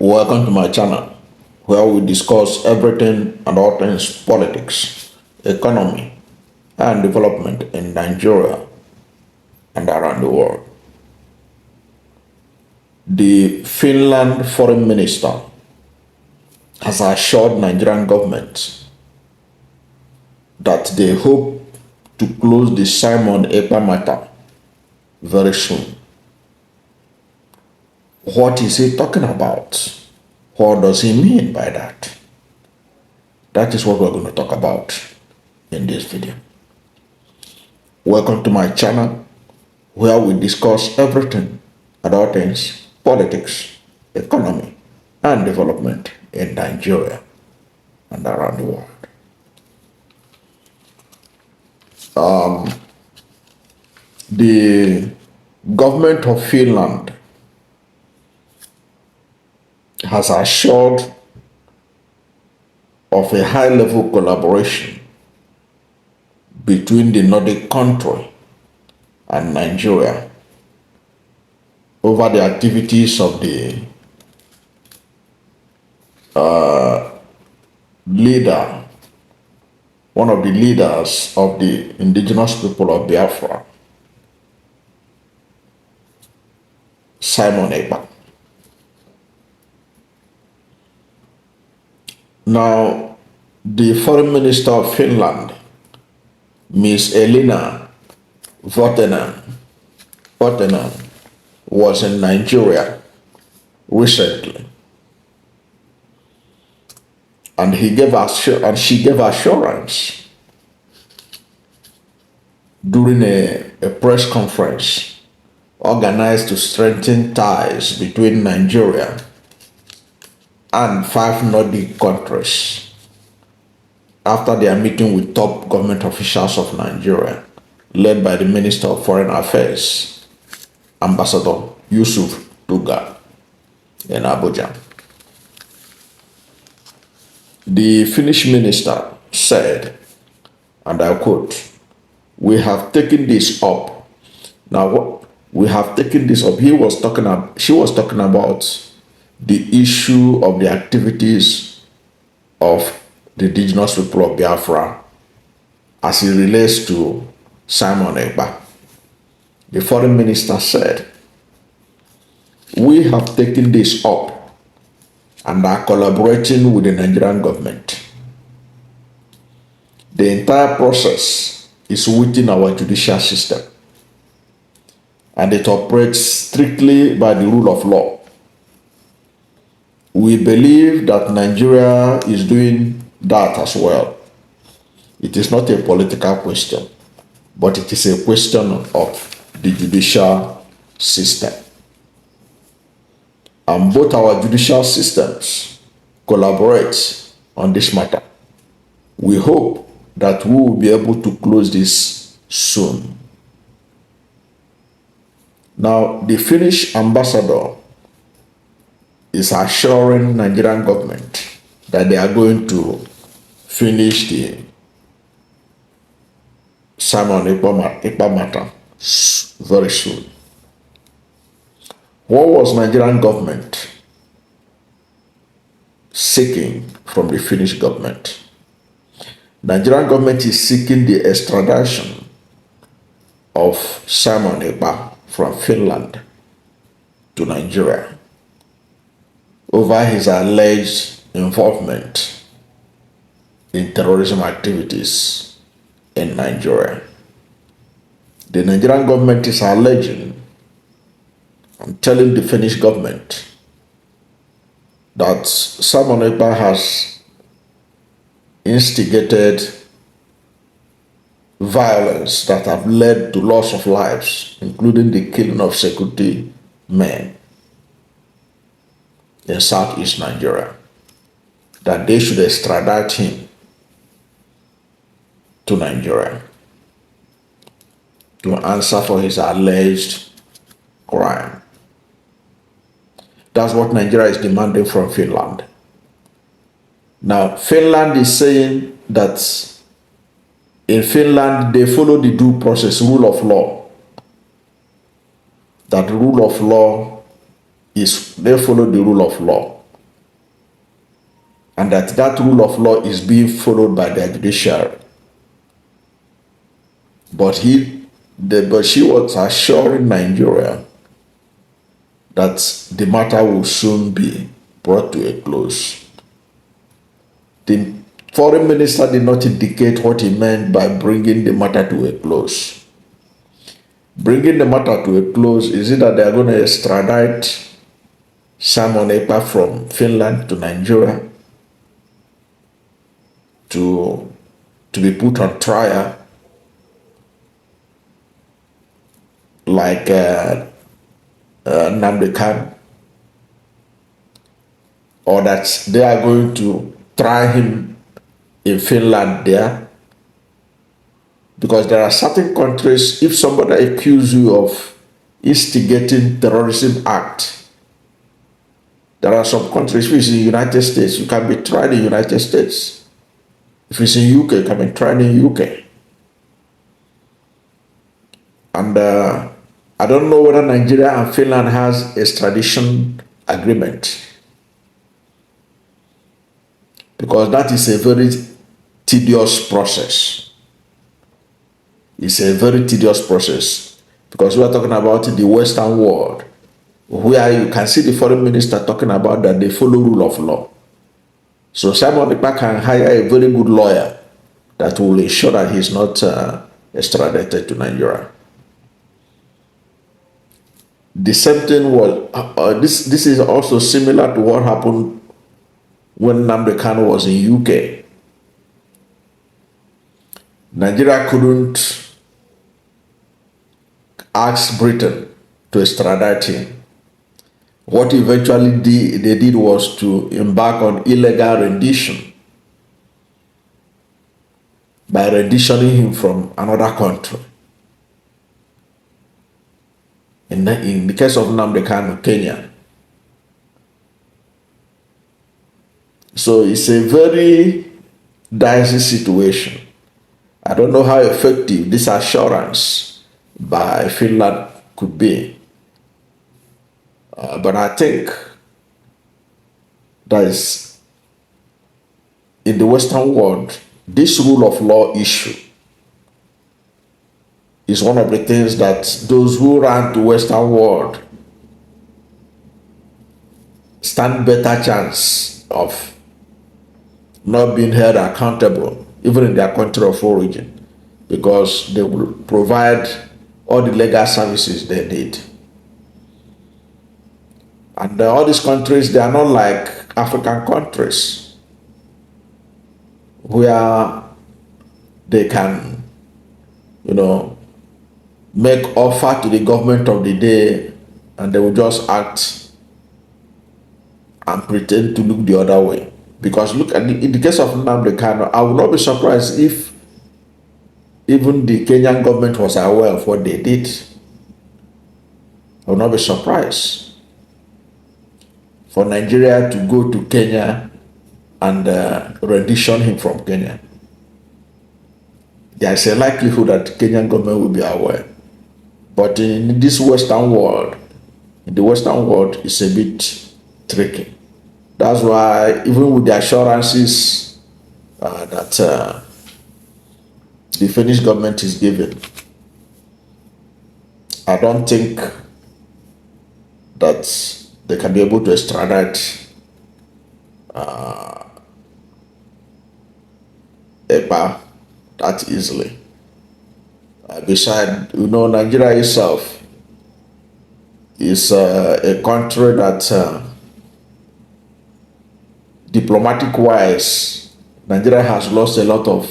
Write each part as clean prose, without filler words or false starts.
Welcome to my channel, where we discuss everything and all things politics, economy, and development in Nigeria and around the world. The Finland foreign minister has assured Nigerian government that they hope to close the Simon Ekpa matter very soon. What is he talking about? What does he mean by that? That is what we're going to talk about in this video. Welcome to my channel, where we discuss everything about things, politics, economy, and development in Nigeria and around the world. The government of Finland has assured of a high-level collaboration between the Nordic country and Nigeria over the activities of the one of the leaders of the Indigenous People of Biafra, Simon Ekpa. Now, the Foreign Minister of Finland, Ms. Elina Valtonen, was in Nigeria recently, and she gave assurance during a press conference organized to strengthen ties between Nigeria and 5 Nordic countries after their meeting with top government officials of Nigeria, led by the Minister of Foreign Affairs, Ambassador Yusuf Tuggar, in Abuja. The Finnish minister said, and I quote, "We have taken this up." Now, what we have taken this up, she was talking about the issue of the activities of the Indigenous People of Biafra as it relates to Simon Ekpa. The foreign minister said, "We have taken this up and are collaborating with the Nigerian government. The entire process is within our judicial system, and it operates strictly by the rule of law. We believe that Nigeria is doing that as well. It is not a political question, but it is a question of the judicial system. And both our judicial systems collaborate on this matter. We hope that we will be able to close this soon." Now, the Finnish ambassador is assuring Nigerian government that they are going to finish the Simon Ekpa matter very soon. What was Nigerian government seeking from the Finnish government? Nigerian government is seeking the extradition of Simon Ekpa from Finland to Nigeria over his alleged involvement in terrorism activities in Nigeria. The Nigerian government is alleging and telling the Finnish government that Simon Ekpa has instigated violence that have led to loss of lives, including the killing of security men in southeast Nigeria, that they should extradite him to Nigeria to answer for his alleged crime. That's what Nigeria is demanding from Finland. Now, Finland is saying that in Finland they follow the due process, rule of law. That rule of law they follow the rule of law. and that rule of law is being followed by the judiciary. But she was assuring Nigeria that the matter will soon be brought to a close. The foreign minister did not indicate what he meant by bringing the matter to a close. Bringing the matter to a close, is it that they are going to extradite Simon Ekpa from Finland to Nigeria to be put on trial like Nnamdi Kanu, or that they are going to try him in Finland there? Because there are certain countries, if somebody accuses you of instigating terrorism act, there are some countries, if it's in the United States, you can be tried in the United States. If it's in UK, you can be tried in UK. And I don't know whether Nigeria and Finland has a extradition agreement, because that is a very tedious process. It's a very tedious process, because we are talking about the Western world, where you can see the foreign minister talking about that they follow rule of law. So Simon Ekpa can hire a very good lawyer that will ensure that he's not extradited to Nigeria. The same thing was, this is also similar to what happened when Nnamdi Kanu was in UK. Nigeria couldn't ask Britain to extradite him. What eventually they did was to embark on illegal rendition by renditioning him from another country. In the case of Nnamdi Kanu, Kenya. So it's a very dicey situation. I don't know how effective this assurance by Finland could be. But I think that is, in the Western world, this rule of law issue is one of the things that those who run the Western world stand better chance of not being held accountable, even in their country of origin, because they will provide all the legal services they need. And all these countries, they are not like African countries where they can, make offer to the government of the day and they will just act and pretend to look the other way. Because look at in the case of Nnamdi Kanu, I would not be surprised if even the Kenyan government was aware of what they did. I would not be surprised for Nigeria to go to Kenya and rendition him from Kenya. There is a likelihood that the Kenyan government will be aware. But in this Western world, it's a bit tricky. That's why even with the assurances that the Finnish government is giving, I don't think that they can be able to extradite Ekpa that easily. Besides, Nigeria itself is a country that diplomatic-wise, Nigeria has lost a lot of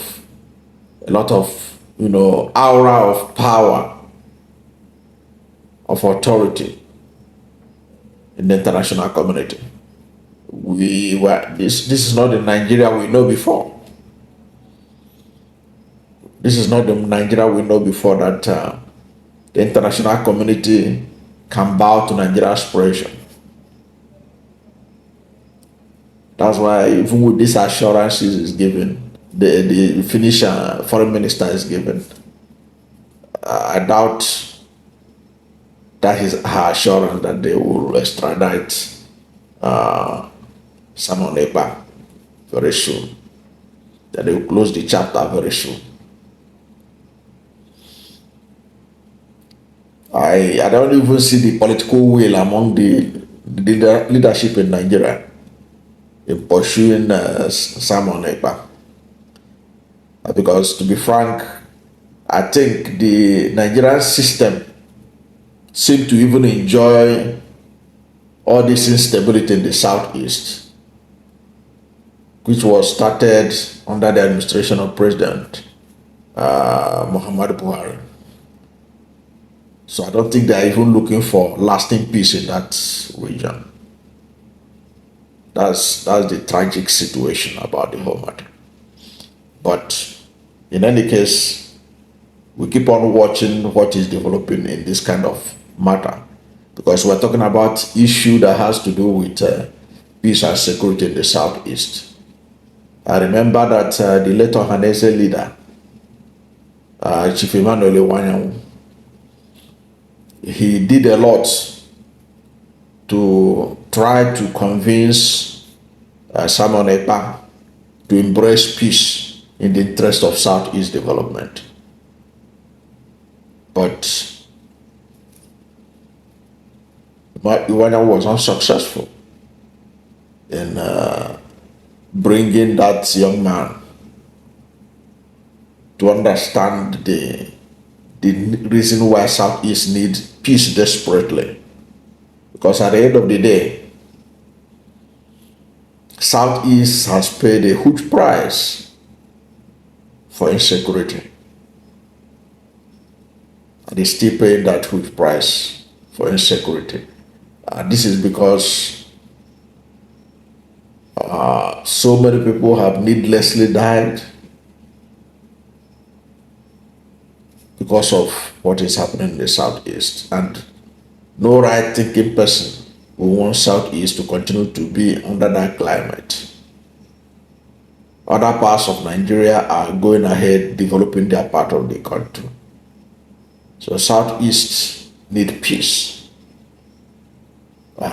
aura of power, of authority in the international community. This is not the Nigeria we know before. This is not the Nigeria we know before that the international community can bow to Nigeria's aspiration. That's why even with these assurances is given, the Finnish foreign minister is given, I doubt that is her assurance that they will extradite Simon Ekpa. very soon, that they will close the chapter very soon. I don't even see the political will among the leadership in Nigeria in pursuing Simon Ekpa. Because to be frank, I think the Nigerian system seems to even enjoy all this instability in the southeast, which was started under the administration of President Muhammadu Buhari. So I don't think they are even looking for lasting peace in that region. That's the tragic situation about the whole matter. But in any case, we keep on watching what is developing in this kind of matter, because we're talking about issue that has to do with peace and security in the southeast. I remember that the late Ohanese leader, Chief Emmanuel Iwanyanwu, he did a lot to try to convince Simon Ekpa to embrace peace in the interest of Southeast development. But Iwanyanwu was unsuccessful in bringing that young man to understand the reason why Southeast needs peace desperately. Because at the end of the day, Southeast has paid a huge price for insecurity. And is still paying that huge price for insecurity. This is because so many people have needlessly died because of what is happening in the southeast, and no right-thinking person will want southeast to continue to be under that climate. Other parts of Nigeria are going ahead developing their part of the country. So southeast need peace.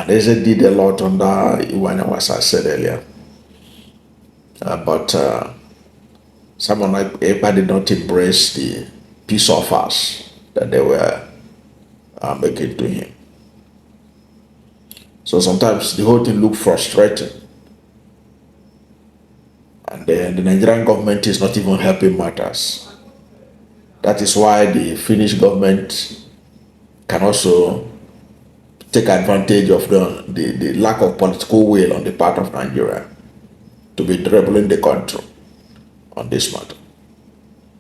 They did a lot under Iwanyanwu, as I said earlier. But someone like Ekpa did not embrace the peace offers that they were making to him. So sometimes the whole thing looks frustrating. And then the Nigerian government is not even helping matters. That is why the Finnish government can also take advantage of the lack of political will on the part of Nigeria to be dribbling the country on this matter.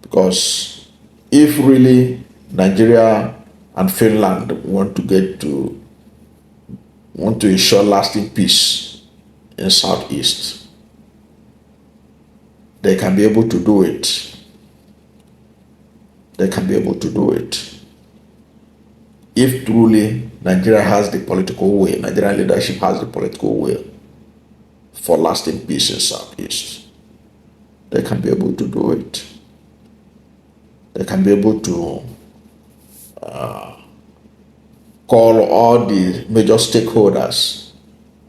Because if really Nigeria and Finland want to ensure lasting peace in Southeast, they can be able to do it. They can be able to do it. If truly Nigeria has the political will, Nigerian leadership has the political will for lasting peace in Southeast, they can be able to do it. They can be able to call all the major stakeholders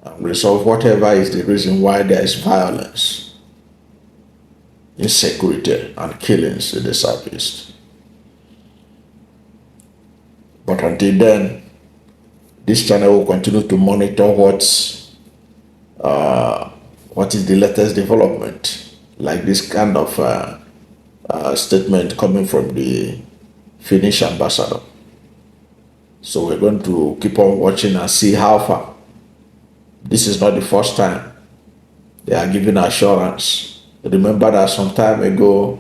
and resolve whatever is the reason why there is violence, insecurity, and killings in the Southeast. But until then, this channel will continue to monitor what is the latest development, like this kind of statement coming from the Finnish ambassador. So we're going to keep on watching and see how far. This is not the first time they are giving assurance. Remember that some time ago,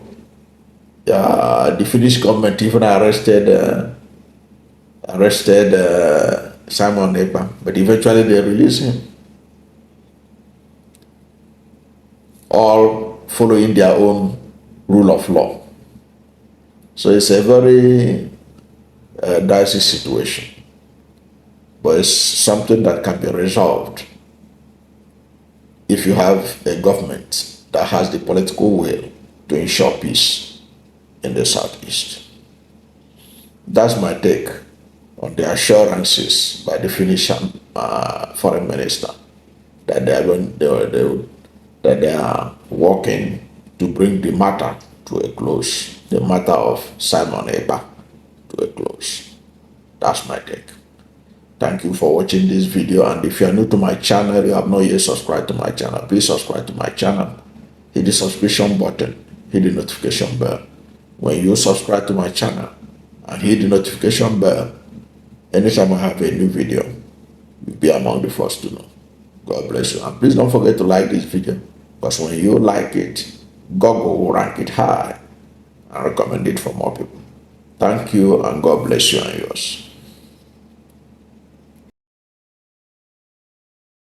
the Finnish government even arrested Simon Ekpa, but eventually they released him. All following their own rule of law. So it's a very dicey situation, but it's something that can be resolved if you have a government that has the political will to ensure peace in the Southeast. That's my take on the assurances by the Finnish foreign minister that that they are working to bring the matter to a close, the matter of Simon Ekpa to a close. That's my take. Thank you for watching this video, and if you are new to my channel, you have not yet subscribed to my channel, please subscribe to my channel. Hit the subscription button, hit the notification bell. When you subscribe to my channel and hit the notification bell, anytime I have a new video, you'll be among the first to know. God bless you. And please don't forget to like this video, because when you like it, Google will rank it high and recommend it for more people. Thank you, and God bless you and yours.